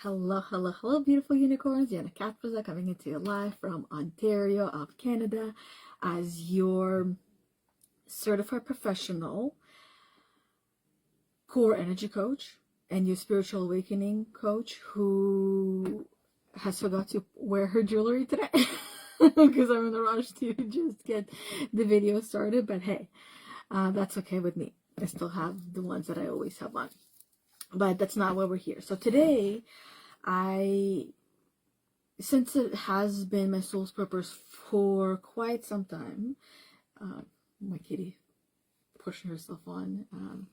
Hello, hello, hello, beautiful unicorns. Yana Kasperczak coming into your live from Ontario of Canada as your certified professional core energy coach and your spiritual awakening coach who has forgot to wear her jewelry today because I'm in a rush to just get the video started. But hey, that's okay with me. I still have the ones that I always have on. But that's not why we're here. So today, since it has been my soul's purpose for quite some time, my kitty pushing herself on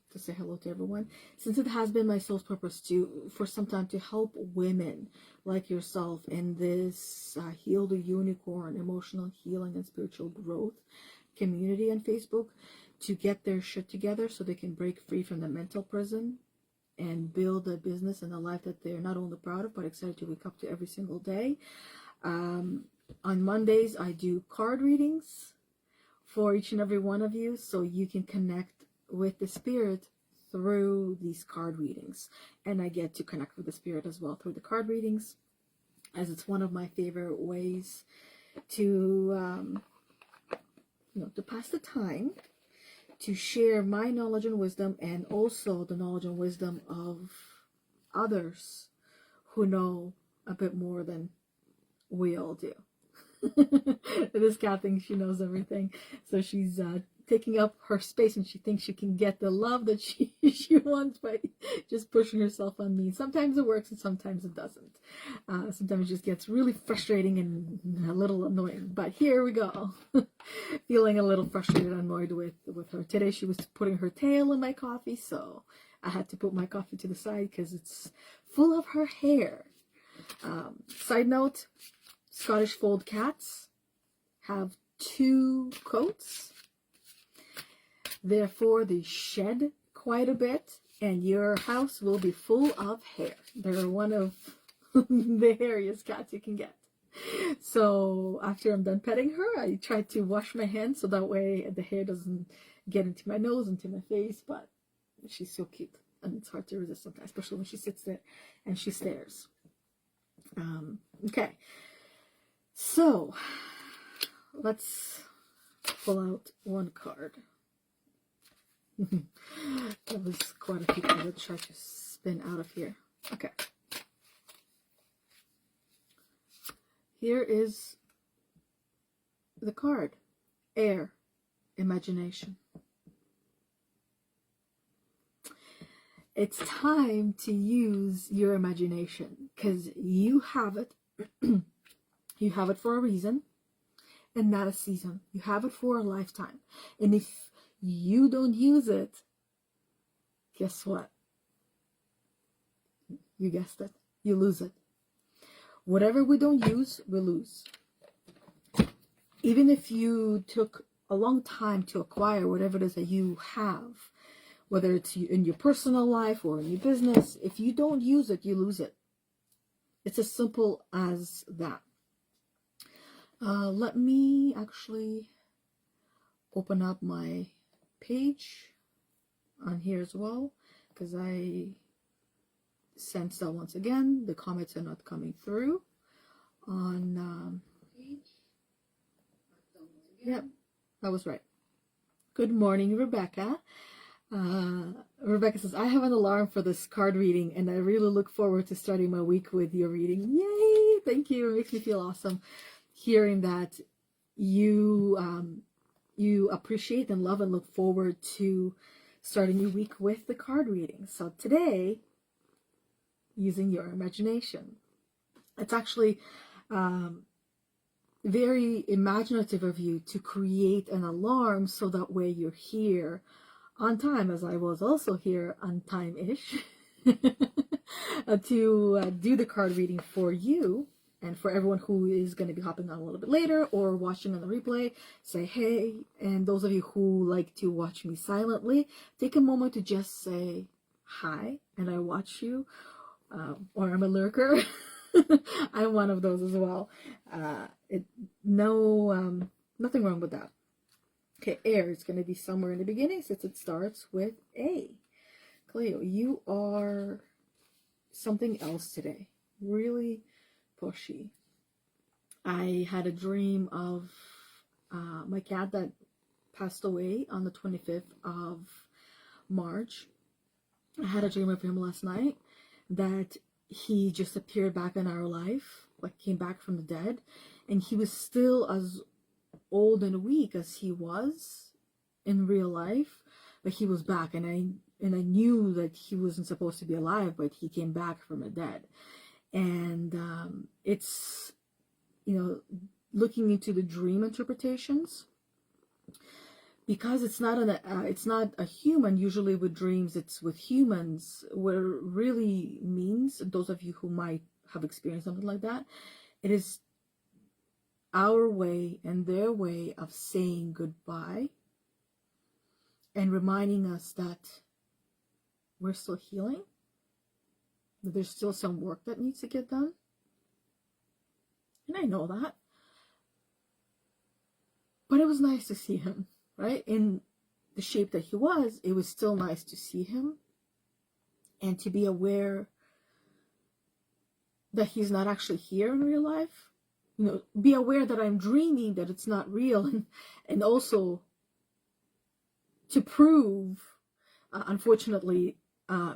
to say hello to everyone. Since it has been my soul's purpose for some time to help women like yourself in this Heal the Unicorn, emotional healing and spiritual growth community on Facebook to get their shit together so they can break free from the mental prison and build a business and a life that they're not only proud of but excited to wake up to every single day. On Mondays, I do card readings for each and every one of you so you can connect with the spirit through these card readings. And I get to connect with the spirit as well through the card readings, as it's one of my favorite ways to, to pass the time, to share my knowledge and wisdom, and also the knowledge and wisdom of others who know a bit more than we all do. This cat thinks she knows everything, so she's taking up her space, and she thinks she can get the love that she wants by just pushing herself on me. Sometimes it works and sometimes it doesn't. Sometimes it just gets really frustrating and a little annoying, but here we go. Feeling a little frustrated and annoyed with her. Today she was putting her tail in my coffee, so I had to put my coffee to the side because it's full of her hair. Side note, Scottish fold cats have 2 coats. Therefore, they shed quite a bit, and your house will be full of hair. They're one of the hairiest cats you can get. So after I'm done petting her, I try to wash my hands so that way the hair doesn't get into my nose, into my face. But she's so cute, and it's hard to resist sometimes, especially when she sits there and she stares. Okay, so let's pull out one card. That was quite a few cards. Let's try to spin out of here. Okay. Here is the card. Air. Imagination. It's time to use your imagination because you have it. You have it for a reason and not a season. You have it for a lifetime. And if you don't use it, guess what? You guessed it. You lose it. Whatever we don't use, we lose. Even if you took a long time to acquire whatever it is that you have, whether it's in your personal life or in your business, if you don't use it, you lose it. It's as simple as that. Let me actually open up my page on here as well, because I sense that once again the comments are not coming through on yep, I was right. Good morning, Rebecca. Rebecca says, I have an alarm for this card reading and I really look forward to starting my week with your reading. Yay! Thank you. It makes me feel awesome hearing that you appreciate and love and look forward to starting your week with the card reading. So today, using your imagination. It's actually very imaginative of you to create an alarm so that way you're here on time, as I was also here on time-ish, to do the card reading for you. And for everyone who is going to be hopping on a little bit later or watching on the replay, say hey. And those of you who like to watch me silently, take a moment to just say hi and I watch you. Or I'm a lurker. I'm one of those as well. Nothing wrong with that. Okay, air is going to be somewhere in the beginning since it starts with A. Cleo, you are something else today. really pushy. I had a dream of my cat that passed away on the 25th of March. I had a dream of him last night that he just appeared back in our life, like came back from the dead, and he was still as old and weak as he was in real life, but he was back, and I knew that he wasn't supposed to be alive, but he came back from the dead. And it's, you know, looking into the dream interpretations, because it's not a human. Usually with dreams, it's with humans. What it really means, those of you who might have experienced something like that, it is our way and their way of saying goodbye and reminding us that we're still healing, that there's still some work that needs to get done. And I know that. But it was nice to see him, right? In the shape that he was, it was still nice to see him and to be aware that he's not actually here in real life. You know, be aware that I'm dreaming, that it's not real, and also to prove, unfortunately,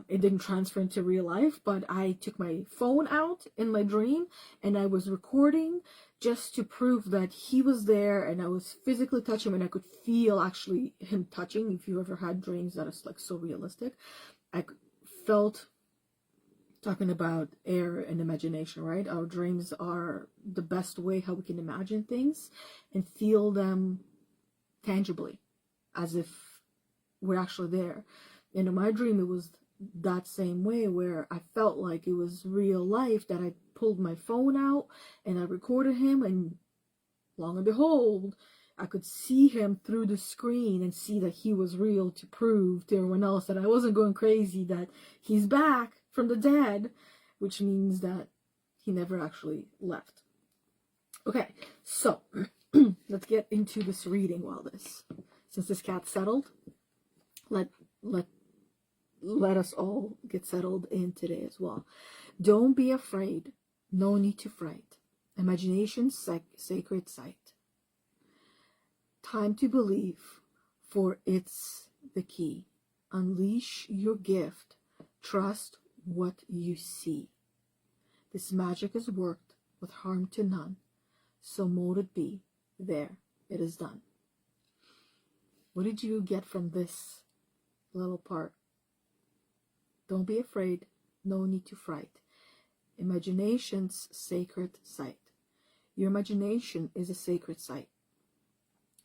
it didn't transfer into real life, but I took my phone out in my dream and I was recording just to prove that he was there, and I was physically touching him, and I could feel actually him touching. If you ever had dreams that is like so realistic, I felt, talking about air and imagination, right? Our dreams are the best way how we can imagine things and feel them tangibly, as if we're actually there. And in my dream, it was that same way, where I felt like it was real life, that I pulled my phone out and I recorded him, and long and behold, I could see him through the screen and see that he was real, to prove to everyone else that I wasn't going crazy, that he's back from the dead, which means that he never actually left. Okay, so let's get into this reading. Since this cat's settled, let us all get settled in today as well. Don't be afraid. No need to fright. Imagination's sacred sight. Time to believe, for it's the key. Unleash your gift. Trust what you see. This magic is worked with harm to none. So mote it be. There, it is done. What did you get from this little part? Don't be afraid, no need to fright. Imagination's sacred sight. Your imagination is a sacred sight.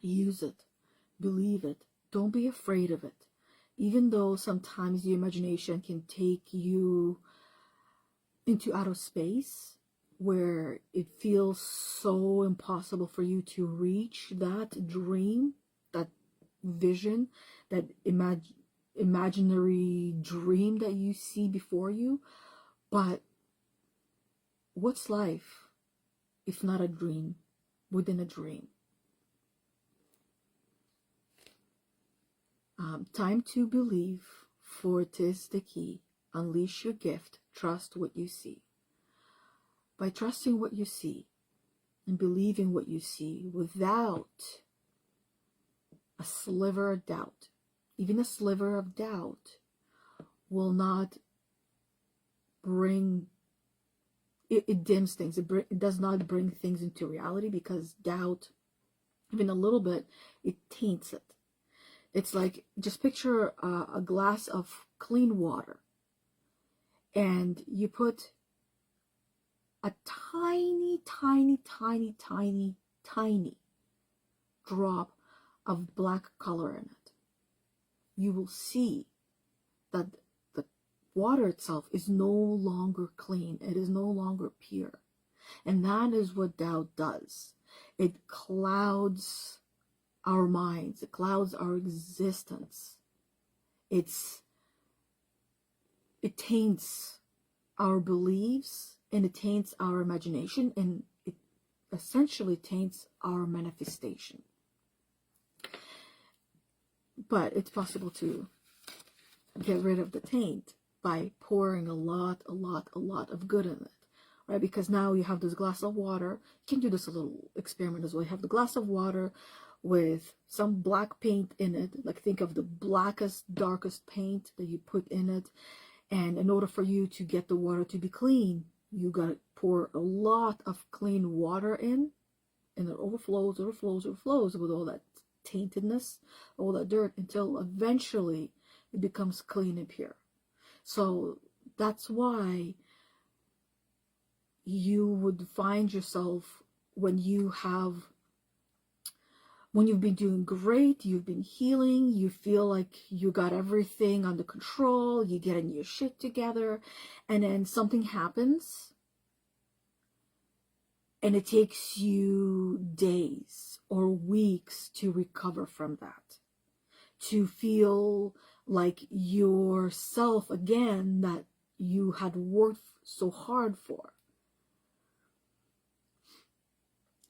Use it, believe it, don't be afraid of it. Even though sometimes your imagination can take you into outer space, where it feels so impossible for you to reach that dream, that vision, that imaginary dream that you see before you. But what's life if not a dream within a dream? Time to believe, for 'tis the key. Unleash your gift, trust what you see. By trusting what you see and believing what you see without a sliver of doubt, even a sliver of doubt will not bring, it dims things. It does not bring things into reality, because doubt, even a little bit, it taints it. It's like, just picture a glass of clean water, and you put a tiny, tiny, tiny, tiny, tiny drop of black color in it. You will see that the water itself is no longer clean. It is no longer pure. And that is what doubt does. It clouds our minds. It clouds our existence. It taints our beliefs, and it taints our imagination, and it essentially taints our manifestation. But it's possible to get rid of the taint by pouring a lot of good in it. right? Because now you have this glass of water. You can do this a little experiment as well. You have the glass of water with some black paint in it. Like think of the blackest, darkest paint that you put in it. And in order for you to get the water to be clean, you got to pour a lot of clean water in, and it overflows with all that taintedness, all that dirt, until eventually it becomes clean and pure. So that's why you would find yourself when you've been doing great, you've been healing, you feel like you got everything under control, you getting your shit together, and then something happens and it takes you days or weeks to recover from that, to feel like yourself again that you had worked so hard for.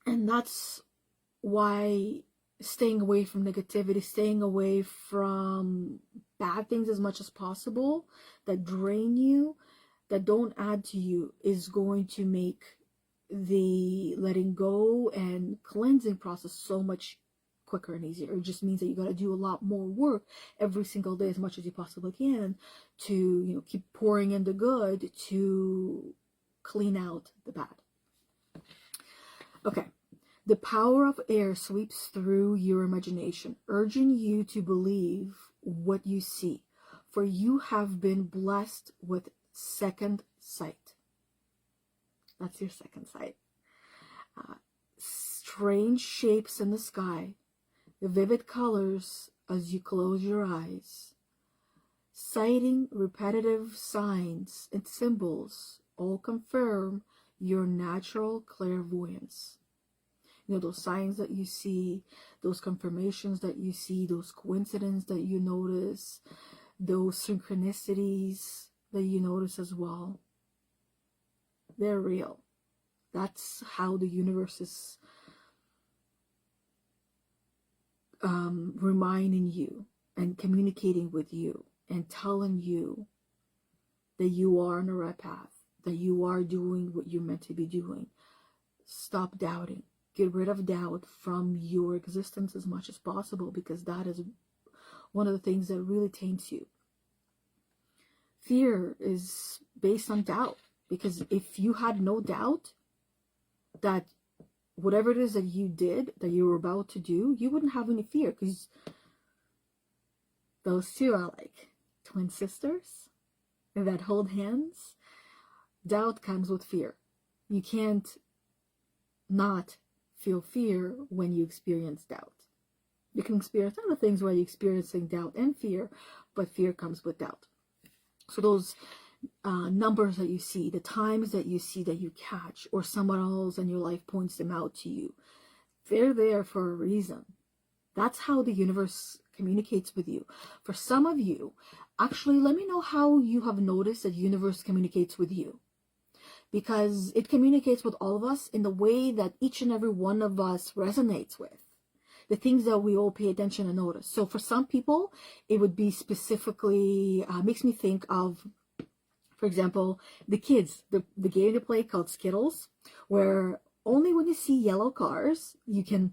And that's why staying away from negativity, staying away from bad things as much as possible that drain you, that don't add to you, is going to make the letting go and cleansing process so much quicker and easier. It just means that you got to do a lot more work every single day as much as you possibly can to, you know, keep pouring in the good to clean out the bad. Okay. The power of air sweeps through your imagination, urging you to believe what you see, for you have been blessed with second sight. That's your second sight. Strange shapes in the sky, the vivid colors as you close your eyes, sighting repetitive signs and symbols all confirm your natural clairvoyance. You know, those signs that you see, those confirmations that you see, those coincidences that you notice, those synchronicities that you notice as well. They're real. That's how the universe is reminding you and communicating with you and telling you that you are on the right path, that you are doing what you're meant to be doing. Stop doubting. Get rid of doubt from your existence as much as possible, because that is one of the things that really taints you. Fear is based on doubt, because if you had no doubt that whatever it is that you did, that you were about to do, you wouldn't have any fear, because those two are like twin sisters that hold hands. Doubt comes with fear. You can't not feel fear when you experience doubt. You can experience other things where you're experiencing doubt and fear, but fear comes with doubt. So those numbers that you see, the times that you see that you catch, or someone else in your life points them out to you, they're there for a reason. That's how the universe communicates with you. For some of you, actually, let me know how you have noticed that the universe communicates with you. Because it communicates with all of us in the way that each and every one of us resonates with. The things that we all pay attention and notice. So for some people, it would be specifically, makes me think of, for example, the kids, the game they play called Skittles, where only when you see yellow cars, you can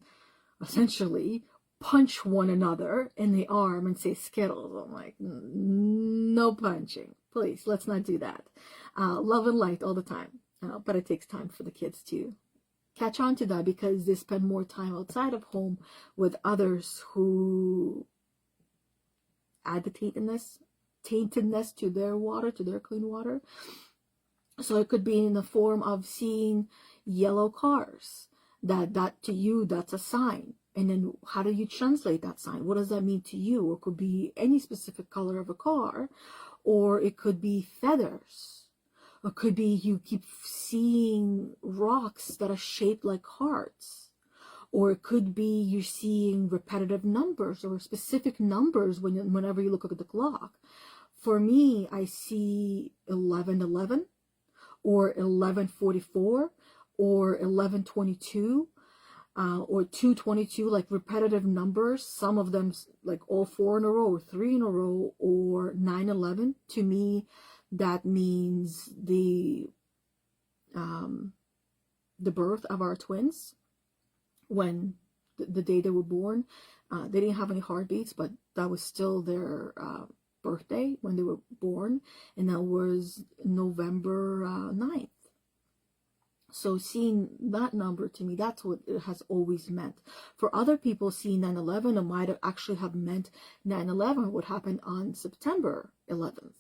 essentially punch one another in the arm and say Skittles. I'm like, no punching. Please, let's not do that. Love and light all the time. But it takes time for the kids to catch on to that, because they spend more time outside of home with others who add the taintedness to their water, to their clean water. So it could be in the form of seeing yellow cars. That to you, that's a sign. And then how do you translate that sign? What does that mean to you? Or it could be any specific color of a car, or it could be feathers. Or it could be you keep seeing rocks that are shaped like hearts. Or it could be you're seeing repetitive numbers or specific numbers whenever you look at the clock. For me, I see 11:11 or 11:44 or 11:22 or 2:22, like repetitive numbers. Some of them like all 4 in a row or 3 in a row, or 9:11. To me, that means the the birth of our twins, when the day they were born. They didn't have any heartbeats, but that was still their birthday when they were born, and that was November 9th. So seeing that number, to me, that's what it has always meant. For other people, seeing 9/11, it might have actually have meant 9/11 would happen on September 11th.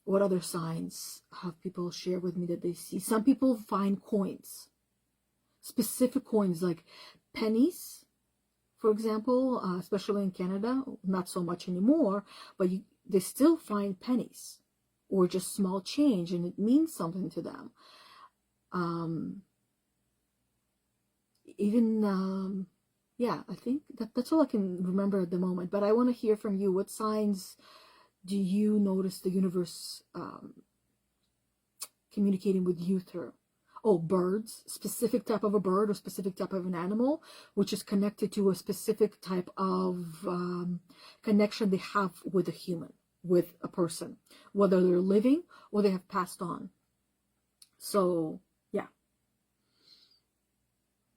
What other signs have people shared with me that they see? Some people find coins, specific coins like pennies, for example, especially in Canada, not so much anymore, but they still find pennies or just small change, and it means something to them. Yeah, I think that's all I can remember at the moment, but I want to hear from you. What signs do you notice the universe communicating with you through? Oh, birds, specific type of a bird or specific type of an animal, which is connected to a specific type of connection they have with a human, with a person, whether they're living or they have passed on. So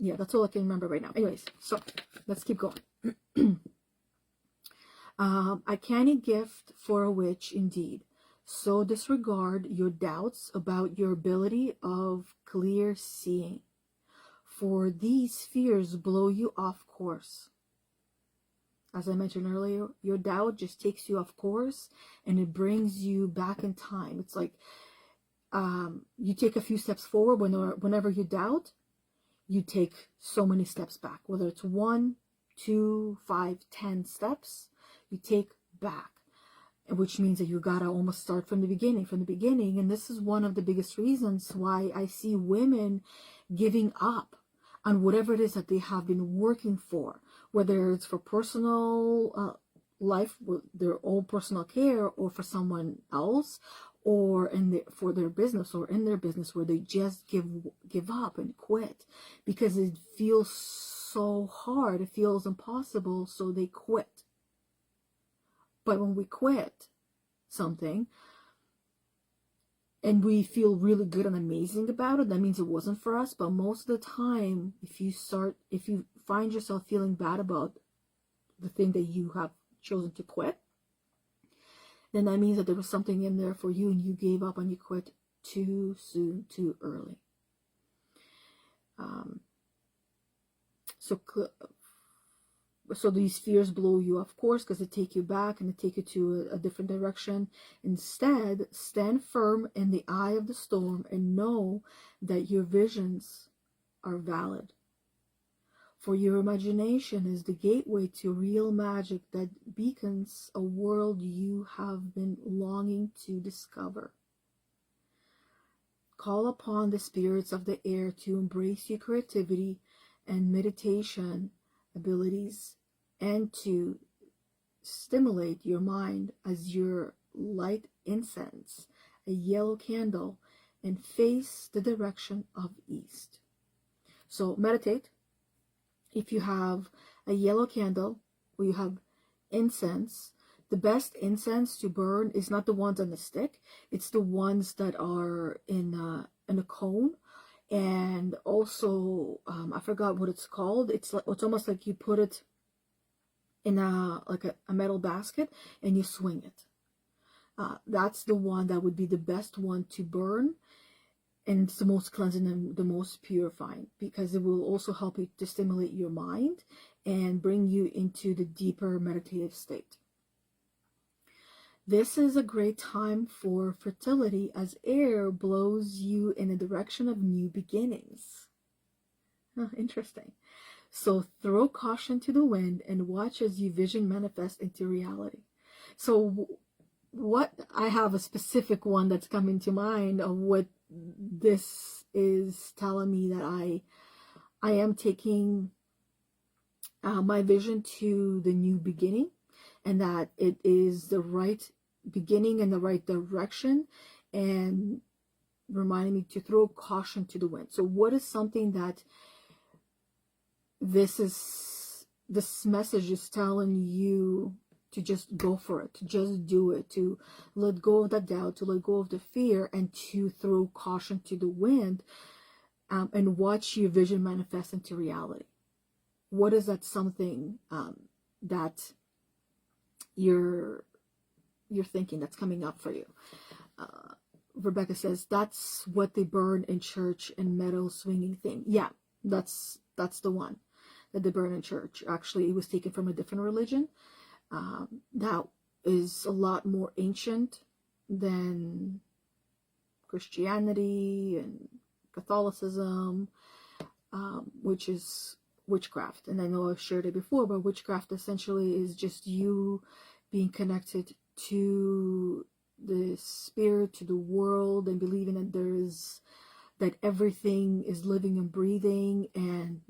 yeah, that's all I can remember right now. Anyways, so let's keep going. A canny gift for a witch indeed. So disregard your doubts about your ability of clear seeing, for these fears blow you off course. As I mentioned earlier, your doubt just takes you off course and it brings you back in time. It's like you take a few steps forward whenever you doubt, you take so many steps back, whether it's 1, 2, 5, 10 steps, you take back, which means that you gotta almost start from the beginning. And this is one of the biggest reasons why I see women giving up on whatever it is that they have been working for, whether it's for personal life, their own personal care, or for someone else, or for their business, or in their business, where they just give up and quit because it feels so hard, it feels impossible, so they quit. But when we quit something and we feel really good and amazing about it, that means it wasn't for us. But most of the time, if you find yourself feeling bad about the thing that you have chosen to quit, then that means that there was something in there for you and you gave up and you quit too soon, too early. So these fears blow you off course because they take you back and they take you to a different direction. Instead, stand firm in the eye of the storm and know that your visions are valid. For your imagination is the gateway to real magic that beacons a world you have been longing to discover. Call upon the spirits of the air to embrace your creativity and meditation abilities and to stimulate your mind as you light incense, a yellow candle, and face the direction of east. So meditate. If you have a yellow candle or you have incense, the best incense to burn is not the ones on the stick. It's the ones that are in a cone. And also, I forgot what it's called. It's almost like you put it in a metal basket and you swing it. That's the one that would be the best one to burn. And it's the most cleansing and the most purifying, because it will also help you to stimulate your mind and bring you into the deeper meditative state. This is a great time for fertility as air blows you in the direction of new beginnings. Oh, interesting. So throw caution to the wind and watch as your vision manifest into reality. So what I have a specific one that's coming to mind of what this is telling me, that I am taking my vision to the new beginning, and that it is the right beginning in the right direction, and reminding me to throw caution to the wind. So what is something that this message is telling you to just go for it, to just do it, to let go of the doubt, to let go of the fear, and to throw caution to the wind, and watch your vision manifest into reality. What is that something that you're thinking that's coming up for you? Rebecca says, that's what they burn in church and metal swinging thing. Yeah, that's the one that they burn in church. Actually, it was taken from a different religion that is a lot more ancient than Christianity and Catholicism, which is witchcraft. And I know I've shared it before, but witchcraft essentially is just you being connected to the spirit, to the world, and believing that everything is living and breathing, and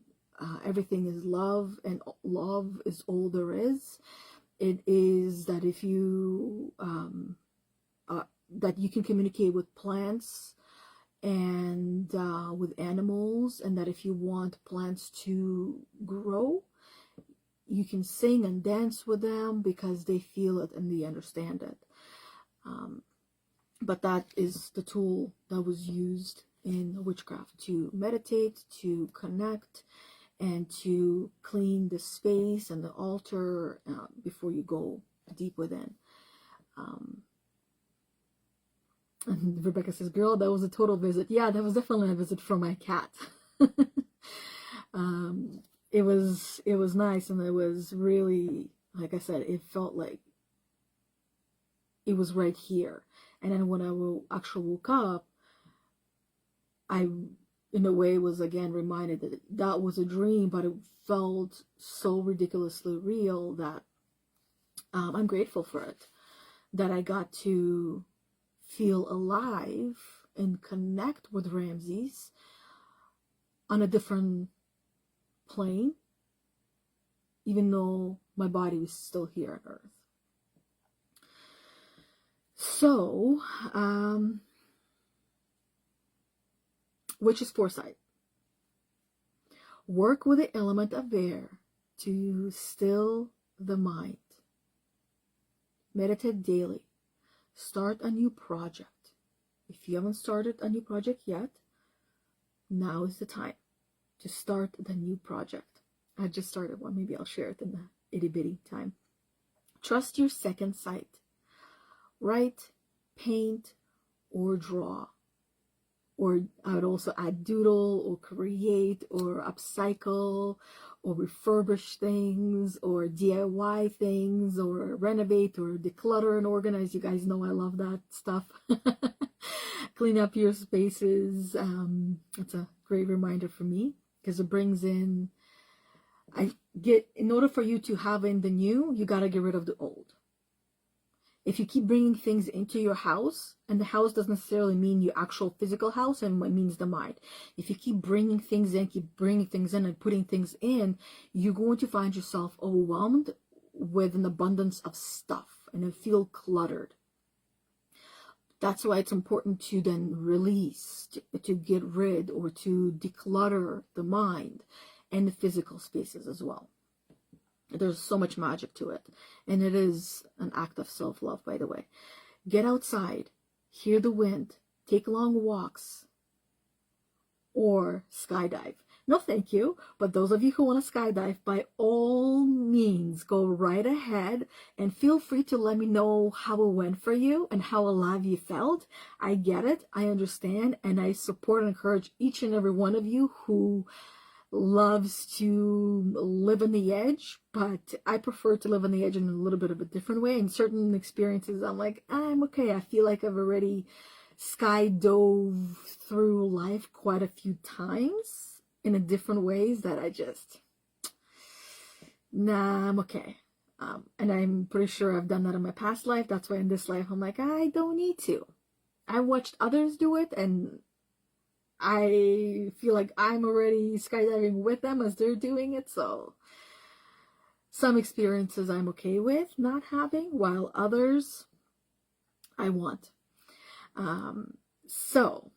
everything is love, and love is all there is. It is that if you that you can communicate with plants and with animals, and that if you want plants to grow, you can sing and dance with them because they feel it and they understand it. But that is the tool that was used in witchcraft, to meditate, to connect, and to clean the space and the altar before you go deep within. And Rebecca says, girl, that was a total visit. Yeah, that was definitely a visit for my cat. It was nice, and it was really, like I said, it felt like it was right here. And then when I actually woke up, I, in a way, was again reminded that that was a dream, but it felt so ridiculously real that I'm grateful for it, that I got to feel alive and connect with Ramses on a different plane, even though my body was still here on Earth. So, which is foresight. Work with the element of air to still the mind. Meditate daily. Start a new project. If you haven't started a new project yet, now is the time to start the new project. I just started one. Maybe I'll share it in the itty bitty time. Trust your second sight. Write, paint, or draw. Or I would also add doodle, or create, or upcycle, or refurbish things, or DIY things, or renovate, or declutter and organize. You guys know I love that stuff. Clean up your spaces. It's a great reminder for me, because it brings in, in order for you to have in the new, you got to get rid of the old. If you keep bringing things into your house, and the house doesn't necessarily mean your actual physical house, and it means the mind. If you keep bringing things in, and putting things in, you're going to find yourself overwhelmed with an abundance of stuff, and you feel cluttered. That's why it's important to then release, to get rid, or to declutter the mind and the physical spaces as well. There's so much magic to it. And it is an act of self-love, by the way. Get outside, hear the wind, take long walks, or skydive. No, thank you. But those of you who want to skydive, by all means, go right ahead, and feel free to let me know how it went for you and how alive you felt. I get it. I understand. And I support and encourage each and every one of you who loves to live on the edge, but I prefer to live on the edge in a little bit of a different way. In certain experiences, I'm like, I'm okay. I feel like I've already sky dove through life quite a few times in a different ways that I just, nah, I'm okay. And I'm pretty sure I've done that in my past life. That's why in this life, I'm like, I don't need to. I watched others do it, and I feel like I'm already skydiving with them as they're doing it. So some experiences I'm okay with not having, while others I want. So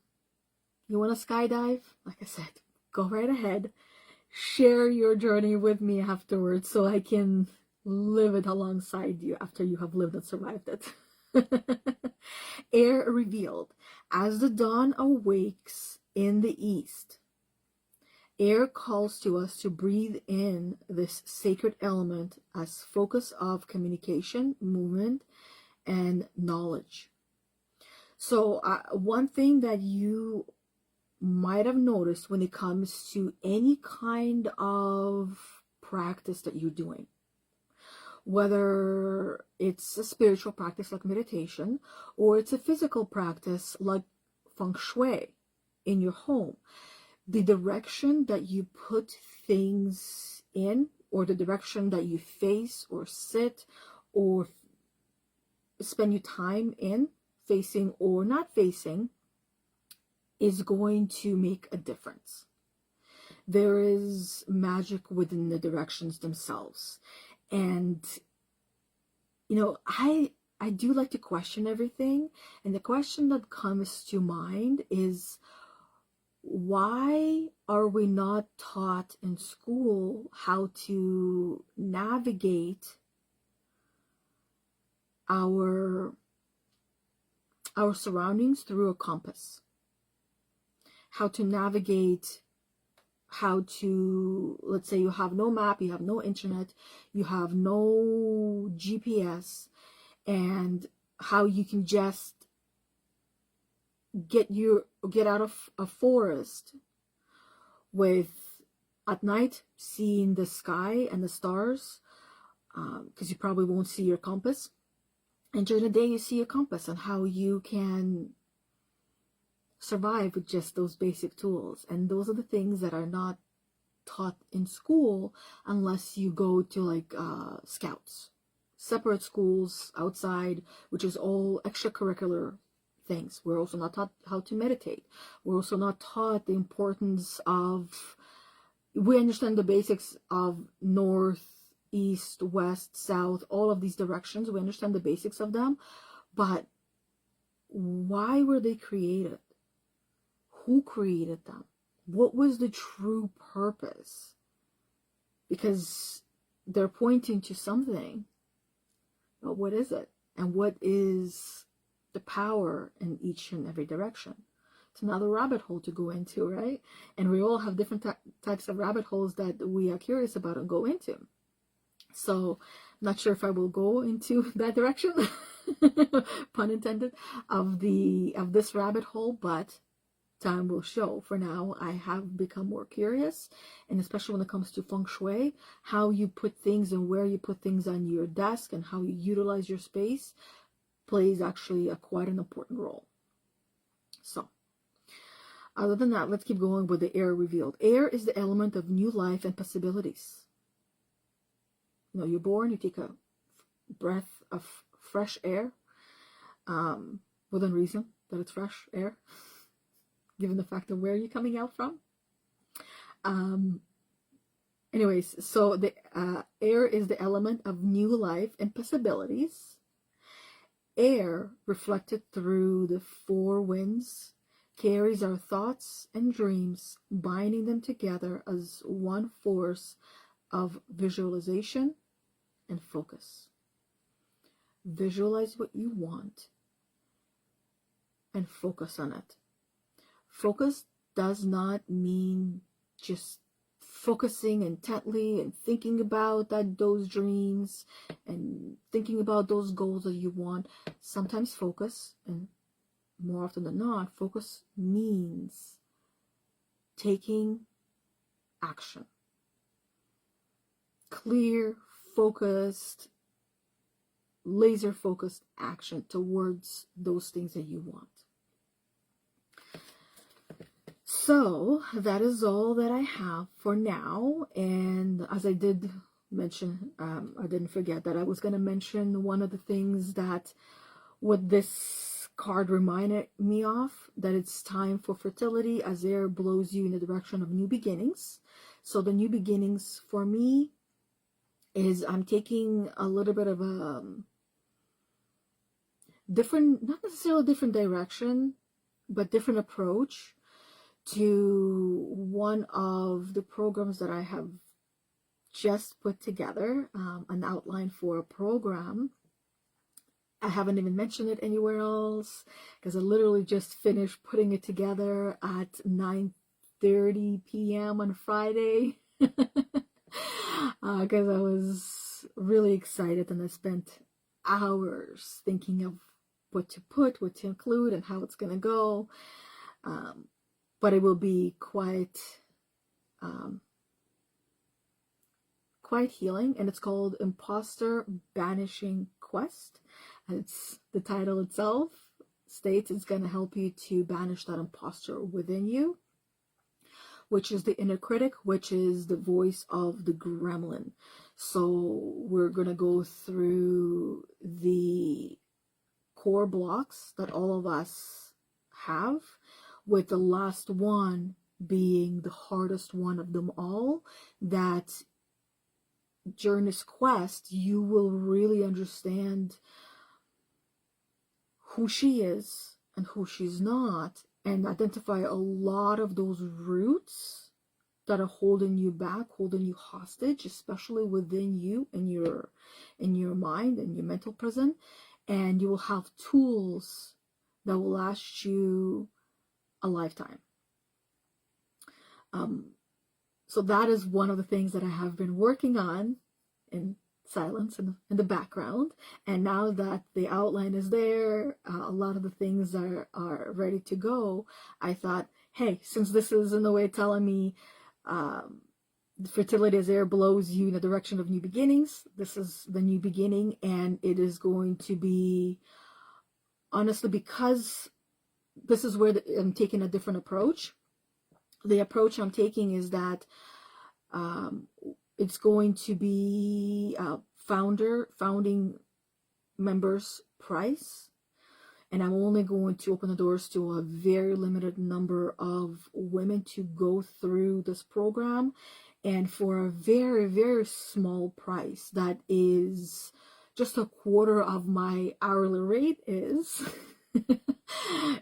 you want to skydive? Like I said, go right ahead. Share your journey with me afterwards so I can live it alongside you after you have lived and survived it. Air revealed. As the dawn awakes in the east, air calls to us to breathe in this sacred element as focus of communication, movement, and knowledge. So one thing that you might have noticed when it comes to any kind of practice that you're doing, whether it's a spiritual practice like meditation, or it's a physical practice like feng shui in your home, the direction that you put things in, or the direction that you face or sit or spend your time in, facing or not facing, is going to make a difference. There is magic within the directions themselves. And, you know, I do like to question everything. And the question that comes to mind is, why are we not taught in school how to navigate our surroundings through a compass? How to navigate, how to, let's say you have no map, you have no internet, you have no GPS, and how you can just get out of a forest with, at night, seeing the sky and the stars, because you probably won't see your compass, and during the day you see your compass, and how you can survive with just those basic tools. And those are the things that are not taught in school unless you go to like scouts, separate schools outside, which is all extracurricular things. We're also not taught how to meditate. We're also not taught the importance of, we understand the basics of north, east, west, south, all of these directions. We understand the basics of them, but why were they created? Who created them? What was the true purpose? Because they're pointing to something, but what is it? And what is the power in each and every direction? It's another rabbit hole to go into, right? And we all have different types of rabbit holes that we are curious about and go into. So I'm not sure if I will go into that direction, pun intended, of this rabbit hole, but time will show. For now, I have become more curious, and especially when it comes to feng shui, how you put things and where you put things on your desk and how you utilize your space plays actually quite an important role. So, other than that, let's keep going with the air revealed. Air is the element of new life and possibilities. You know, you're born, you take a breath of fresh air, within reason that it's fresh air, given the fact of where you're coming out from. Anyways, so the air is the element of new life and possibilities. Air, reflected through the four winds, carries our thoughts and dreams, binding them together as one force of visualization and focus. Visualize what you want and focus on it. Focus does not mean just focusing intently and thinking about those dreams and thinking about those goals that you want. Sometimes focus, and more often than not, focus means taking action. Clear, focused, laser focused action towards those things that you want. So that is all that I have for now. And as I did mention, I didn't forget that I was going to mention one of the things that what this card reminded me of, that it's time for fertility as air blows you in the direction of new beginnings. So the new beginnings for me is I'm taking a little bit of a different, not necessarily different direction, but different approach to one of the programs that I have just put together an outline for a program. I haven't even mentioned it anywhere else because I literally just finished putting it together at 9:30 p.m. on Friday because I was really excited, and I spent hours thinking of what to put, what to include, and how it's going to go. But it will be quite healing, and it's called Imposter Banishing Quest. It's the title itself states it's going to help you to banish that imposter within you, which is the inner critic, which is the voice of the gremlin. So we're going to go through the core blocks that all of us have, with the last one being the hardest one of them all, that during this quest you will really understand who she is and who she's not, and identify a lot of those roots that are holding you back, holding you hostage, especially within you and in your mind and your mental prison. And you will have tools that will last you a lifetime. So that is one of the things that I have been working on in silence in the background. And now that the outline is there, a lot of the things are ready to go. I thought, hey, since this is in a way telling me the fertility as air blows you in the direction of new beginnings, this is the new beginning, and it is going to be, honestly, because this is where I'm taking a different approach. The approach I'm taking is that it's going to be founding members price, and I'm only going to open the doors to a very limited number of women to go through this program, and for a very, very small price that is just a quarter of my hourly rate is.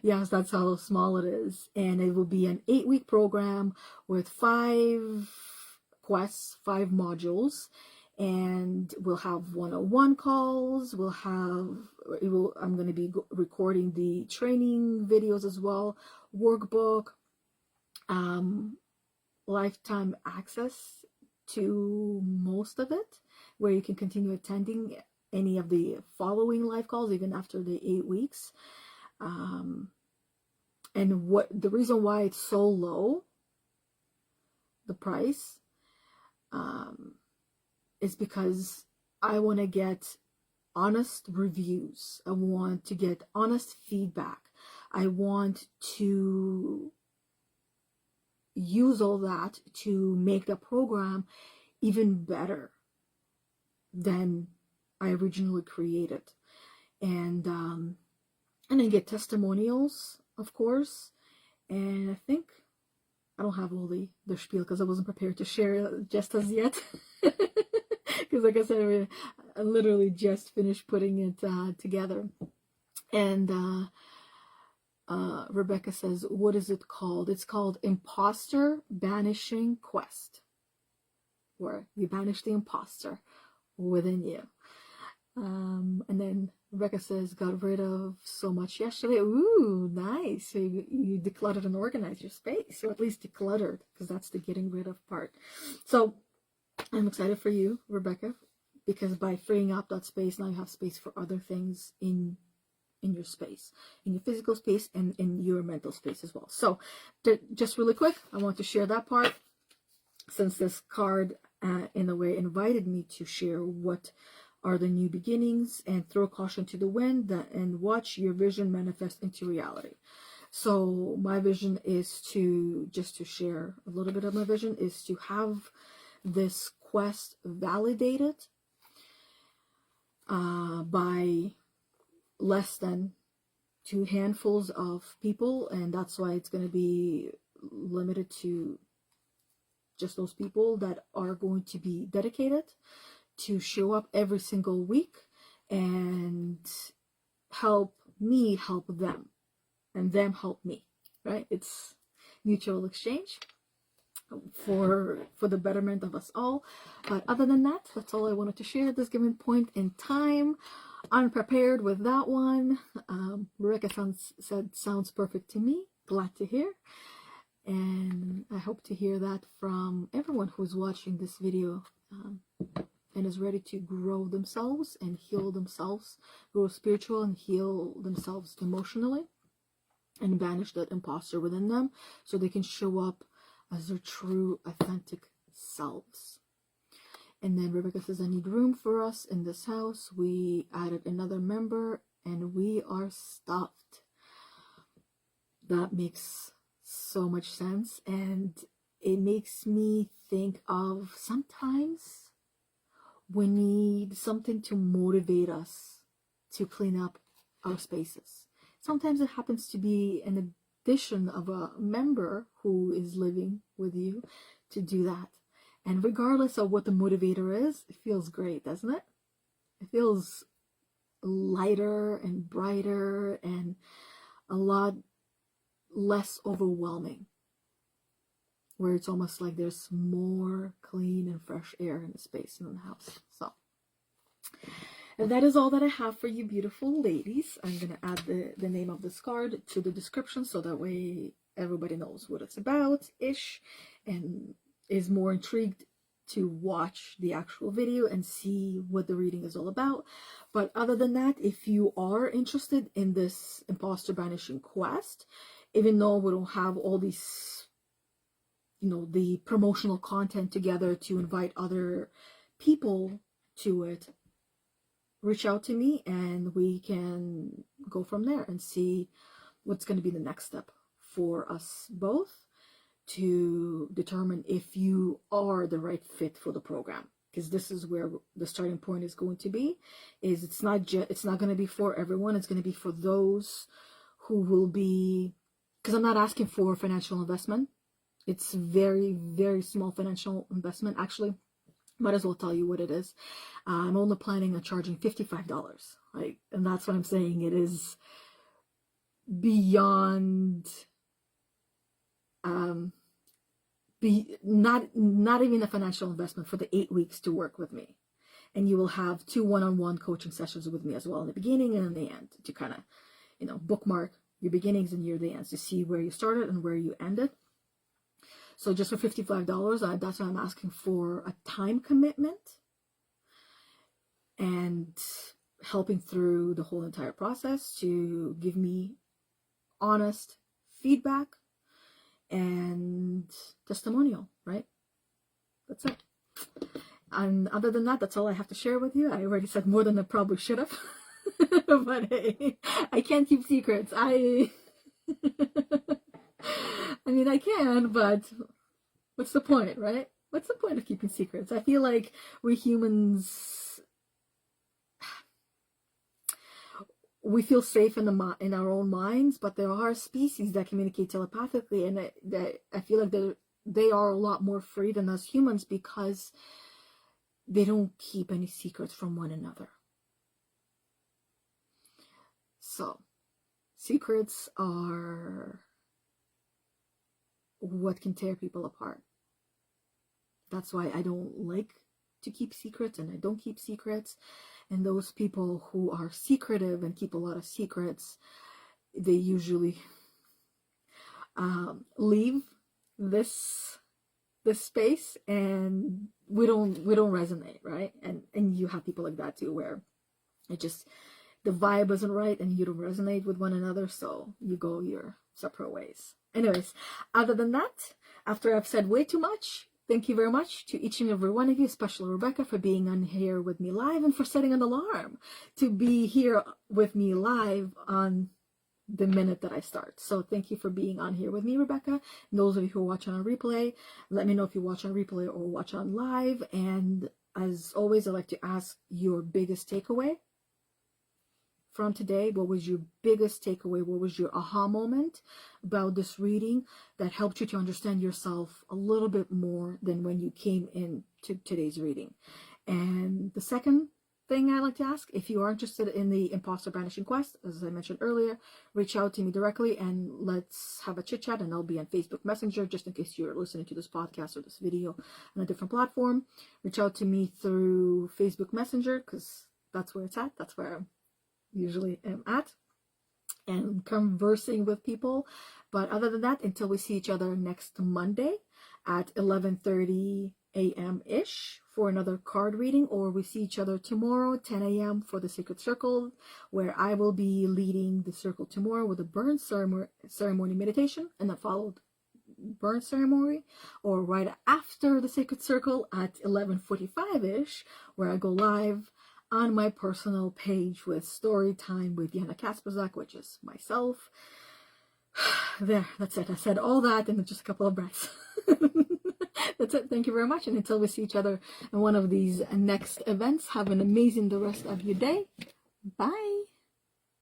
Yes, that's how small it is. And it will be an 8-week program with 5 quests, 5 modules, and we'll have one-on-one calls. I'm going to be recording the training videos as well, workbook, lifetime access to most of it, where you can continue attending any of the following live calls even after the 8 weeks. And what the reason why it's so low, the price, is because I want to get honest reviews. I want to get honest feedback. I want to use all that to make the program even better than I originally created. And then get testimonials, of course. And I think I don't have all the spiel because I wasn't prepared to share it just as yet. Because like I said, I literally just finished putting it together. And Rebecca says, what is it called? It's called Imposter Banishing Quest, where you banish the imposter within you. And then Rebecca says, got rid of so much yesterday. Ooh, nice. So you decluttered and organized your space, or at least decluttered, because that's the getting rid of part. So I'm excited for you, Rebecca, because by freeing up that space, now you have space for other things in your space, in your physical space, and in your mental space as well. So just really quick, I want to share that part, since this card in a way invited me to share what are the new beginnings, and throw caution to the wind and watch your vision manifest into reality. So my vision is to share a little bit of my vision, is to have this quest validated by less than 2 handfuls of people, and that's why it's going to be limited to just those people that are going to be dedicated to show up every single week and help me help them, and them help me, right? It's mutual exchange. for the betterment of us all. But other than that, that's all I wanted to share at this given point in time. Unprepared with that one. Rebecca said sounds perfect to me. Glad to hear. And I hope to hear that from everyone who's watching this video and is ready to grow themselves and heal themselves, grow spiritual and heal themselves emotionally, and banish that imposter within them so they can show up as their true, authentic selves. And then Rebecca says, I need room for us in this house. We added another member and we are stuffed. That makes so much sense. And it makes me think of sometimes we need something to motivate us to clean up our spaces. Sometimes it happens to be an addition of a member who is living with you to do that. And regardless of what the motivator is, it feels great, doesn't it? It feels lighter and brighter and a lot less overwhelming, where it's almost like there's more clean and fresh air in the space in the house. So, and that is all that I have for you beautiful ladies. I'm going to add the name of this card to the description so that way everybody knows what it's about-ish and is more intrigued to watch the actual video and see what the reading is all about. But other than that, if you are interested in this imposter banishing quest, even though we don't have all these, you know, the promotional content together to invite other people to it, reach out to me and we can go from there and see what's going to be the next step for us both to determine if you are the right fit for the program. Because this is where the starting point is going to be, is it's not going to be for everyone. It's going to be for those who will be, because I'm not asking for financial investment. It's very, very small financial investment. Actually, might as well tell you what it is. I'm only planning on charging $55, right? And that's what I'm saying. It is beyond, not even a financial investment for the 8 weeks to work with me. And you will have 2 one-on-one coaching sessions with me as well in the beginning and in the end to kind of, you know, bookmark your beginnings and your ends to see where you started and where you ended. So just for $55, that's what I'm asking for, a time commitment and helping through the whole entire process to give me honest feedback and testimonial, right? That's it. And other than that, that's all I have to share with you. I already said more than I probably should have. But hey, I can't keep secrets. I mean, I can, but what's the point, right? What's the point of keeping secrets? I feel like we humans, we feel safe in our own minds, but there are species that communicate telepathically, and I feel like they are a lot more free than us humans because they don't keep any secrets from one another. So, secrets are what can tear people apart. That's why I don't like to keep secrets, and I don't keep secrets. And those people who are secretive and keep a lot of secrets, they usually leave this space, and we don't resonate, right? And you have people like that too, where it just, the vibe isn't right and you don't resonate with one another, so you go your separate ways. Anyways, other than that, after I've said way too much, thank you very much to each and every one of you, especially Rebecca, for being on here with me live and for setting an alarm to be here with me live on the minute that I start. So thank you for being on here with me, Rebecca. And those of you who are watching on replay, let me know if you watch on replay or watch on live. And as always, I like to ask your biggest takeaway from today. What was your biggest takeaway? What was your aha moment about this reading that helped you to understand yourself a little bit more than when you came in to today's reading? And the second thing I like to ask, if you are interested in the imposter banishing quest, as I mentioned earlier, reach out to me directly and let's have a chit chat, and I'll be on Facebook Messenger just in case you're listening to this podcast or this video on a different platform. Reach out to me through Facebook Messenger because that's where it's at. That's where I usually am at and conversing with people. But other than that, until we see each other next Monday at 11:30 a.m. ish for another card reading, or we see each other tomorrow 10 a.m. for the Sacred Circle, where I will be leading the circle tomorrow with a burn ceremony meditation, and then followed burn ceremony, or right after the Sacred Circle at 11:45 ish, where I go live on my personal page with story time with Yana Kasperczak, which is myself. There, that's it. I said all that in just a couple of breaths. That's it. Thank you very much. And until we see each other in one of these next events, have an amazing the rest of your day. Bye.